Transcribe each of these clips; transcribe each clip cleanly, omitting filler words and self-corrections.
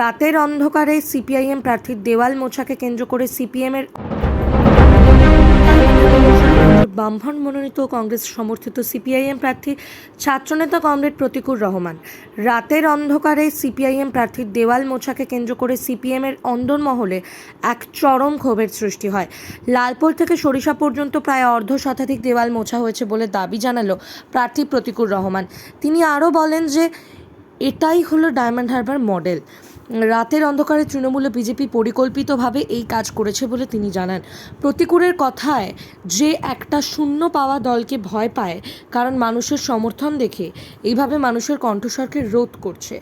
রাতের অন্ধকারে সিপিআইএম প্রার্থীর দেওয়াল মোছাকে কেন্দ্র করে সিপিএমের বামফ্রন্ট মনোনীত কংগ্রেস সমর্থিত সিপিআইএম প্রার্থী ছাত্রনেতা কমরেড প্রতিকুর রহমান। রাতের অন্ধকারে সিপিআইএম প্রার্থীর দেওয়াল মোছাকে কেন্দ্র করে সিপিএমের অন্দরমহলে এক চরম ক্ষোভের সৃষ্টি হয়। লালপুর থেকে সরিষা পর্যন্ত প্রায় অর্ধ শতাধিক দেওয়াল মোছা হয়েছে বলে দাবি জানালো প্রার্থী প্রতিকুর রহমান। তিনি আরও বলেন যে এটাই হলো ডায়মন্ড হারবার মডেল। রাতের অন্ধকারে তৃণমূল বিজেপি পরিকল্পিতভাবে এই কাজ করেছে বলে তিনি জানান। প্রতিকুরের কথায় যে একটা শূন্য পাওয়া দলকে ভয় পায়, কারণ মানুষের সমর্থন দেখে এইভাবে মানুষের কণ্ঠস্বরকে রোধ করছে।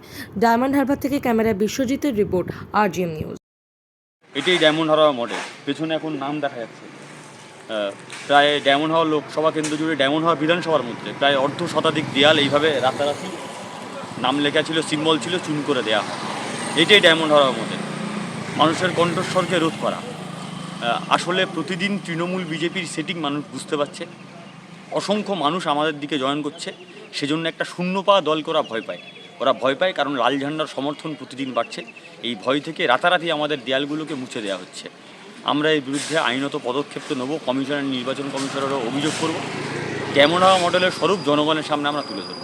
ডায়মন্ড হারবার থেকে ক্যামেরায় বিশ্বজিতের রিপোর্ট, RGM নিউজ। এটাই ডায়মন্ড হারবার মডেল। পেছনে এখন নাম দেখা যাচ্ছে, প্রায় ডায়মন্ড হারবার লোকসভা কেন্দ্র জুড়ে ডায়মন্ড হারবার বিধানসভার মধ্যে প্রায় অর্ধ শতাধিক দেয়াল এইভাবে রাতারাতি নাম লেখা ছিল, সিম্বল ছিল, চুন করে দেওয়া হয়। এটাই ডায়মন্ড হারবার মডেল, মানুষের কণ্ঠস্বরকে রোধ করা। আসলে প্রতিদিন তৃণমূল বিজেপির সেটিং মানুষ বুঝতে পারছে। অসংখ্য মানুষ আমাদের দিকে জয়েন করছে, সেজন্য একটা শূন্য পাওয়া দলকে ওরা ভয় পায় কারণ লাল ঝান্ডার সমর্থন প্রতিদিন বাড়ছে। এই ভয় থেকে রাতারাতি আমাদের দেয়ালগুলোকে মুছে দেওয়া হচ্ছে। আমরা এর বিরুদ্ধে আইনত পদক্ষেপ তো নেব, কমিশনার, নির্বাচন কমিশনারও অভিযোগ করব। ডায়মন্ড হারবার মডেলের স্বরূপ জনগণের সামনে আমরা তুলে ধরব।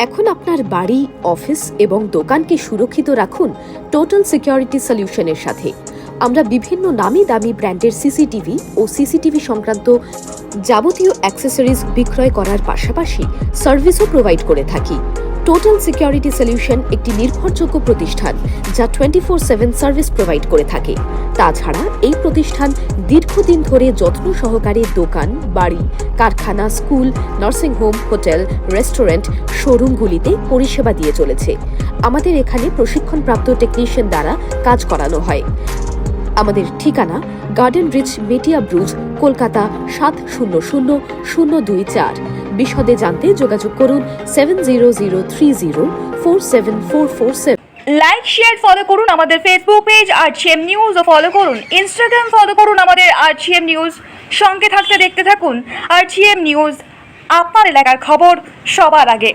এখন আপনার বাড়ি, অফিস এবং দোকানকে সুরক্ষিত রাখুন টোটাল সিকিউরিটি সলিউশনের সাথে। আমরা বিভিন্ন নামি দামি ব্র্যান্ডের সিসিটিভি ও সিসিটিভি সংক্রান্ত যাবতীয় অ্যাক্সেসরিজ বিক্রয় করার পাশাপাশি সার্ভিসও প্রোভাইড করে থাকি। টোটাল সিকিউরিটি সলিউশন একটি নির্ভরযোগ্য প্রতিষ্ঠান যা 24/7 সার্ভিস প্রোভাইড করে থাকে। তাছাড়া এই প্রতিষ্ঠান দীর্ঘদিন ধরে যত্ন সহকারে দোকান, বাড়ি, কারখানা, স্কুল, নার্সিংহোম, হোটেল, রেস্টুরেন্ট, শোরুমগুলিতে পরিষেবা দিয়ে চলেছে। আমাদের এখানে প্রশিক্ষণপ্রাপ্ত টেকনিশিয়ান দ্বারা কাজ করানো হয়। আমাদের ঠিকানা গার্ডেন রিচ, মেটিয়া ব্রুজ, কলকাতা 700024। বিশদে জানতে যোগাযোগ করুন 7003047447। লাইক, শেয়ার, ফলো করুন আমাদের ফেসবুক পেজ RGM নিউজ ও ফলো করুন ইনস্টাগ্রাম, ফলো করুন আমাদের RGM নিউজ। সঙ্গে থাকতে দেখতে থাকুন RGM নিউজ, আপনার এলাকার খবর সবার আগে।